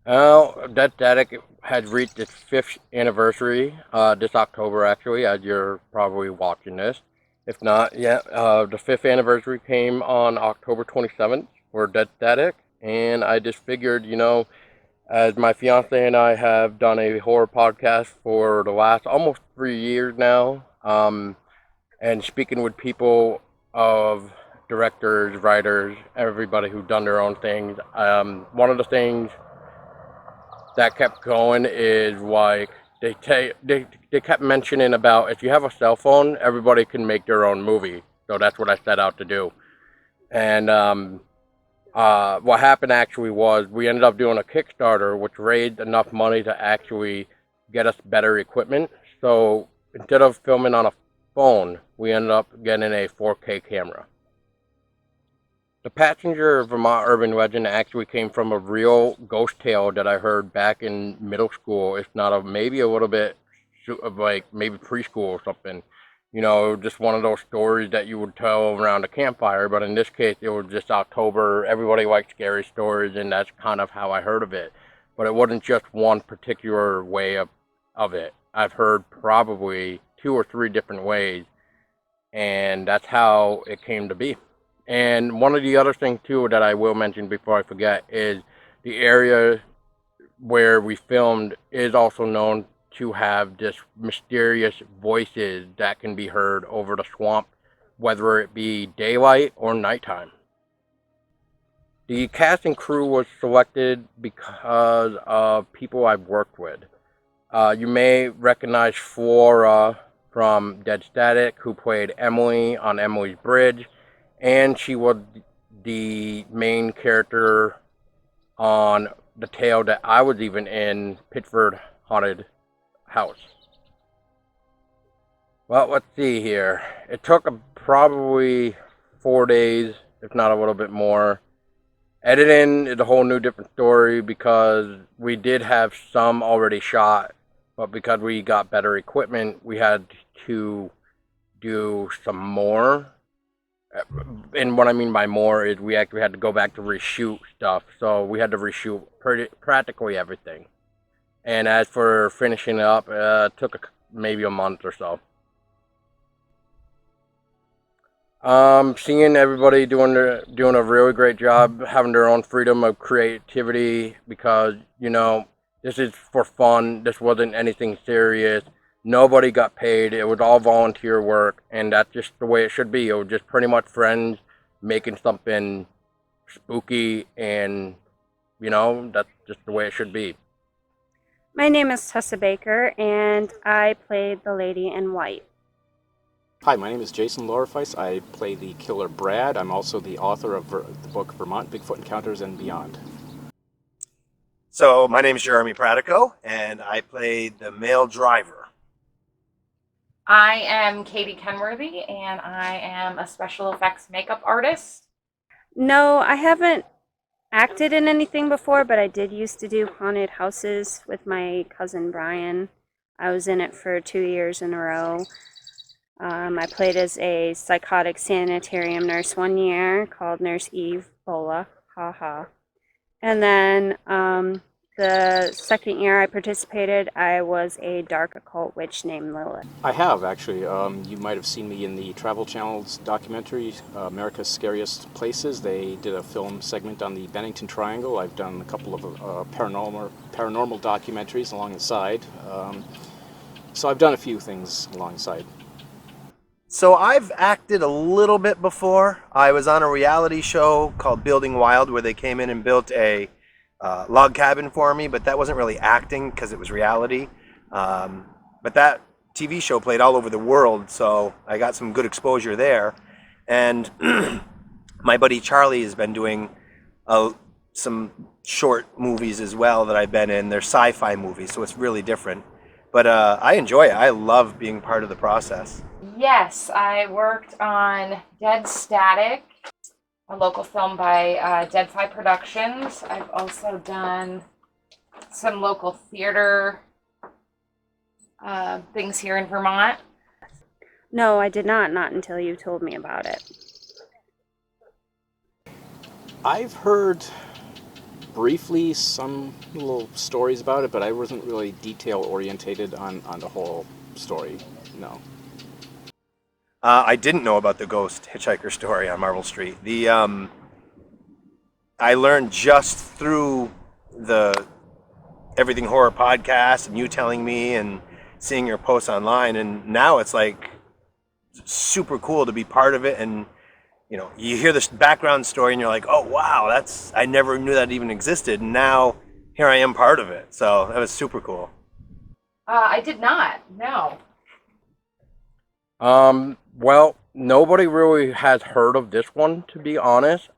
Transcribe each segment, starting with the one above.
Dead Static has reached its fifth anniversary this October, actually, as you're probably watching this. If not, yeah, the fifth anniversary came on October 27th for Dead Static, and I just figured, as my fiance and I have done a horror podcast for the last almost 3 years now, and speaking with people of directors, writers, everybody who've done their own things, one of the things that kept going is like they kept mentioning about if you have a cell phone, everybody can make their own movie. So that's what I set out to do. And what happened actually was we ended up doing a Kickstarter, which raised enough money to actually get us better equipment. So instead of filming on a phone, we ended up getting a 4K camera. The passenger Vermont Urban Legend actually came from a real ghost tale that I heard back in middle school, if not maybe a little bit of like maybe preschool or something. Just one of those stories that you would tell around a campfire. But in this case, it was just October. Everybody likes scary stories, and that's kind of how I heard of it. But it wasn't just one particular way of it. I've heard probably two or three different ways, and that's how it came to be. And one of the other things too that I will mention before I forget is the area where we filmed is also known to have this mysterious voices that can be heard over the swamp, whether it be daylight or nighttime. The cast and crew was selected because of people I've worked with. You may recognize Flora from Dead Static, who played Emily on Emily's Bridge, and she was the main character on the tale that I was even in, Pittsford Haunted House. Well, let's see here. It took probably 4 days, if not a little bit more. Editing is a whole new different story because we did have some already shot, but because we got better equipment, we had to do some more. And what I mean by more is we actually had to go back to reshoot stuff, so we had to reshoot practically everything. And as for finishing up, it took maybe a month or so. Seeing everybody doing a really great job, having their own freedom of creativity because this is for fun. This wasn't anything serious. Nobody got paid. It was all volunteer work, and that's just the way it should be. It was just pretty much friends making something spooky, and that's just the way it should be. My name is Tessa Baker, and I played the lady in white. Hi, my name is Jason Lorefice. I play the killer Brad. I'm also the author of the book Vermont Bigfoot Encounters and Beyond. So my name is Jeremy Pratico, and I played the male driver. I am Katie Kenworthy, and I am a special effects makeup artist. No, I haven't acted in anything before, but I did used to do haunted houses with my cousin Brian. I was in it for 2 years in a row. I played as a psychotic sanitarium nurse one year called Nurse Eve Bola, haha. And then the second year I participated, I was a dark occult witch named Lilith. I have, actually. You might have seen me in the Travel Channel's documentary, America's Scariest Places. They did a film segment on the Bennington Triangle. I've done a couple of paranormal documentaries along the side. So I've done a few things alongside. So I've acted a little bit before. I was on a reality show called Building Wild where they came in and built a log cabin for me, but that wasn't really acting because it was reality. But that TV show played all over the world, so I got some good exposure there. And my buddy Charlie has been doing some short movies as well that I've been in. They're sci-fi movies, so it's really different. But I enjoy it. I love being part of the process. Yes, I worked on Dead Static, a local film by Deadfly Productions. I've also done some local theater things here in Vermont. No, I did not until you told me about it. I've heard briefly some little stories about it, but I wasn't really detail orientated on the whole story. No. I didn't know about the ghost hitchhiker story on Marble Street. I learned just through the Everything Horror podcast and you telling me and seeing your posts online, and now it's like super cool to be part of it. And you hear this background story and you're like, oh wow, I never knew that even existed, and now here I am part of it. So that was super cool. I did not. No. Well, nobody really has heard of this one, to be honest.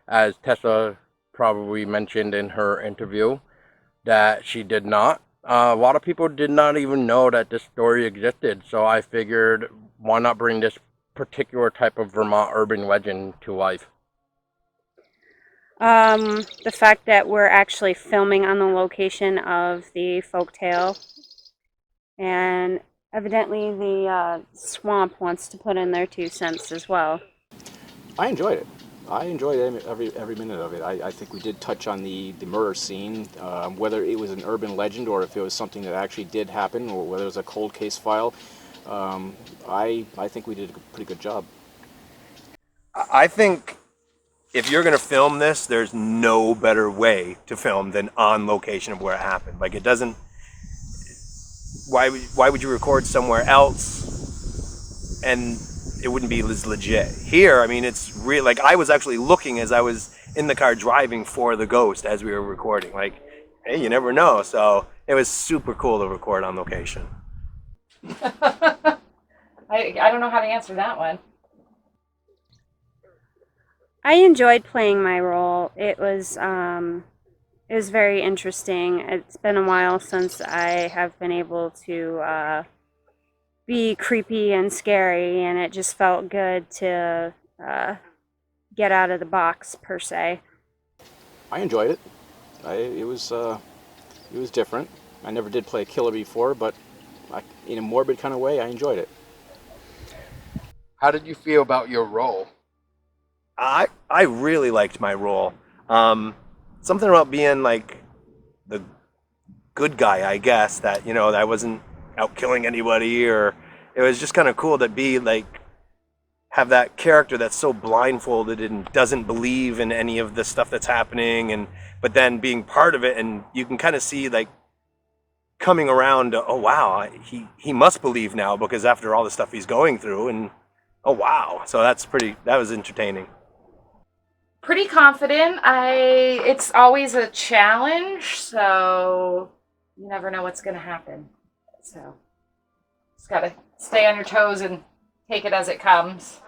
As Tessa probably mentioned in her interview, that she did not. A lot of people did not even know that this story existed, so I figured, why not bring this particular type of Vermont urban legend to life? The fact that we're actually filming on the location of the folktale, and evidently the swamp wants to put in their 2 cents as well. I enjoyed it. I enjoyed every minute of it. I think we did touch on the murder scene, whether it was an urban legend or if it was something that actually did happen, or whether it was a cold case file. I think we did a pretty good job. I think if you're going to film this, there's no better way to film than on location of where it happened. Like, it doesn't. Why would you record somewhere else and it wouldn't be as legit? Here, I mean, it's real. Like, I was actually looking as I was in the car driving for the ghost as we were recording. Like, hey, you never know. So it was super cool to record on location. I don't know how to answer that one. I enjoyed playing my role. It was very interesting. It's been a while since I have been able to be creepy and scary, and it just felt good to get out of the box, per se. I enjoyed it. It was different. I never did play a killer before, but in a morbid kind of way, I enjoyed it. How did you feel about your role? I really liked my role. Something about being like the good guy, I guess, that that I wasn't out killing anybody, or it was just kind of cool to be like have that character that's so blindfolded and doesn't believe in any of the stuff that's happening, but then being part of it, and you can kind of see like coming around to, oh wow, he must believe now because after all the stuff he's going through, and oh wow, so that was entertaining. Pretty confident. It's always a challenge, so you never know what's going to happen. So just got to stay on your toes and take it as it comes.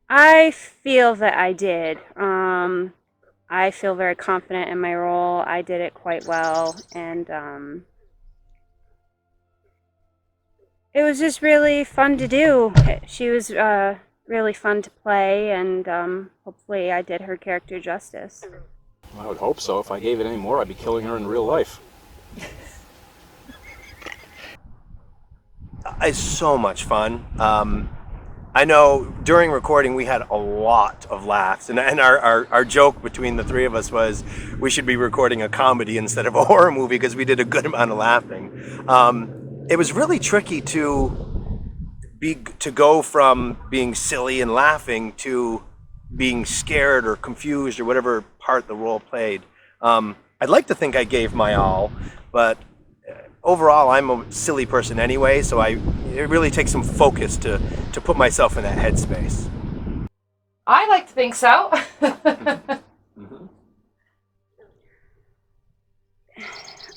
I feel that I did. I feel very confident in my role. I did it quite well, and it was just really fun to do. She was really fun to play, and hopefully I did her character justice. I would hope so. If I gave it any more, I'd be killing her in real life. It's so much fun. I know during recording we had a lot of laughs, and our joke between the three of us was we should be recording a comedy instead of a horror movie because we did a good amount of laughing. It was really tricky to go from being silly and laughing to being scared or confused or whatever part the role played. I'd like to think I gave my all, but overall I'm a silly person anyway, so it really takes some focus to put myself in that headspace. I like to think so.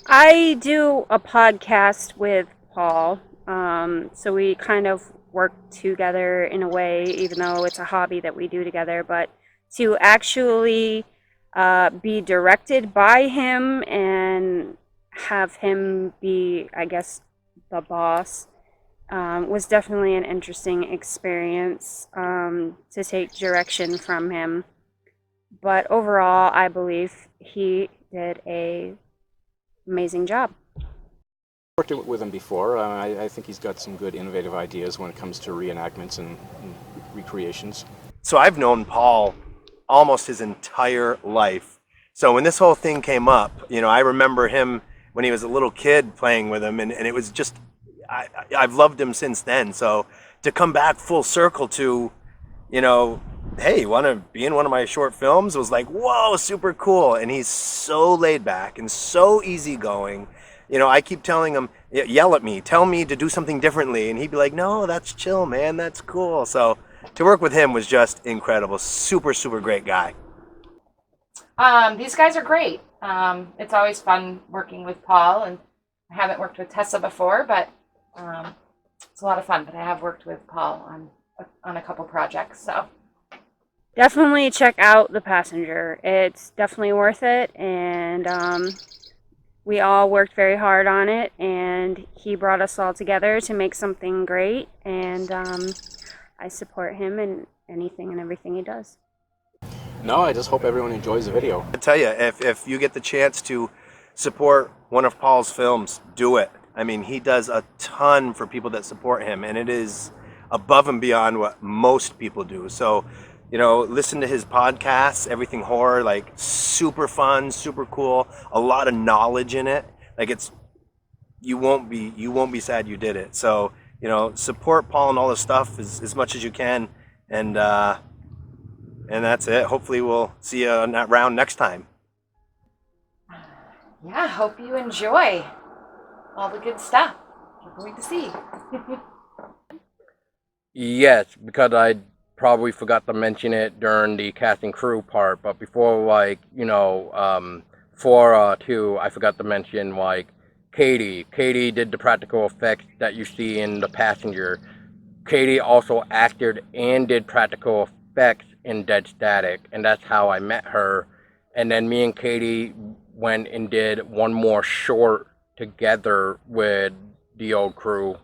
I do a podcast with Paul, so we kind of work together in a way, even though it's a hobby that we do together, but to actually be directed by him and have him be, I guess, the boss was definitely an interesting experience to take direction from him. But overall, I believe he did a amazing job. Worked with him before. I think he's got some good innovative ideas when it comes to reenactments and recreations. So I've known Paul almost his entire life. So when this whole thing came up, you know, I remember him when he was a little kid playing with him, and it was just, I've loved him since then. So to come back full circle to, you know, hey, want to be in one of my short films was like, whoa, super cool. And he's so laid back and so easygoing. You know, I keep telling him, yell at me, tell me to do something differently. And he'd be like, no, that's chill, man. That's cool. So to work with him was just incredible. Super, super great guy. These guys are great. It's always fun working with Paul, and I haven't worked with Tessa before, but it's a lot of fun. But I have worked with Paul on a couple projects, so. Definitely check out The Passenger. It's definitely worth it, and we all worked very hard on it, and he brought us all together to make something great, and I support him in anything and everything he does. No, I just hope everyone enjoys the video. I tell you, if you get the chance to support one of Paul's films, do it. I mean, he does a ton for people that support him, and it is above and beyond what most people do. So, you know, listen to his podcasts, Everything Horror, like super fun, super cool, a lot of knowledge in it. Like you won't be sad you did it. So, you know, support Paul and all this stuff as much as you can, and that's it. Hopefully we'll see you on that round next time. Yeah, hope you enjoy all the good stuff. Can't wait to see. Yes, because I probably forgot to mention it during the cast and crew part, but before, like, you know, for two, I forgot to mention, like, Katie. Katie did the practical effects that you see in The Passenger. Katie also acted and did practical effects in Dead Static, and that's how I met her. And then me and Katie went and did one more short together with the old crew.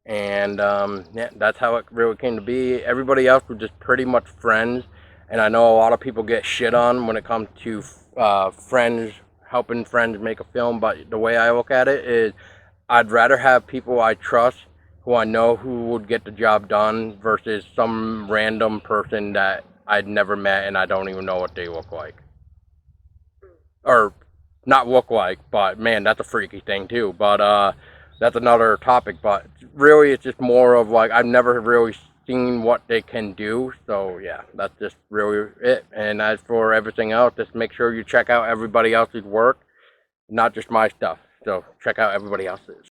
And yeah, that's how it really came to be. Everybody else was just pretty much friends, and I know a lot of people get shit on when it comes to friends helping friends make a film, but the way I look at it is I'd rather have people I trust who I know who would get the job done versus some random person that I'd never met and I don't even know what they look like. Or not look like, but man, that's a freaky thing too. But that's another topic. But really, it's just more of like I've never really seen what they can do. So yeah, that's just really it. And as for everything else, just make sure you check out everybody else's work, not just my stuff. So check out everybody else's.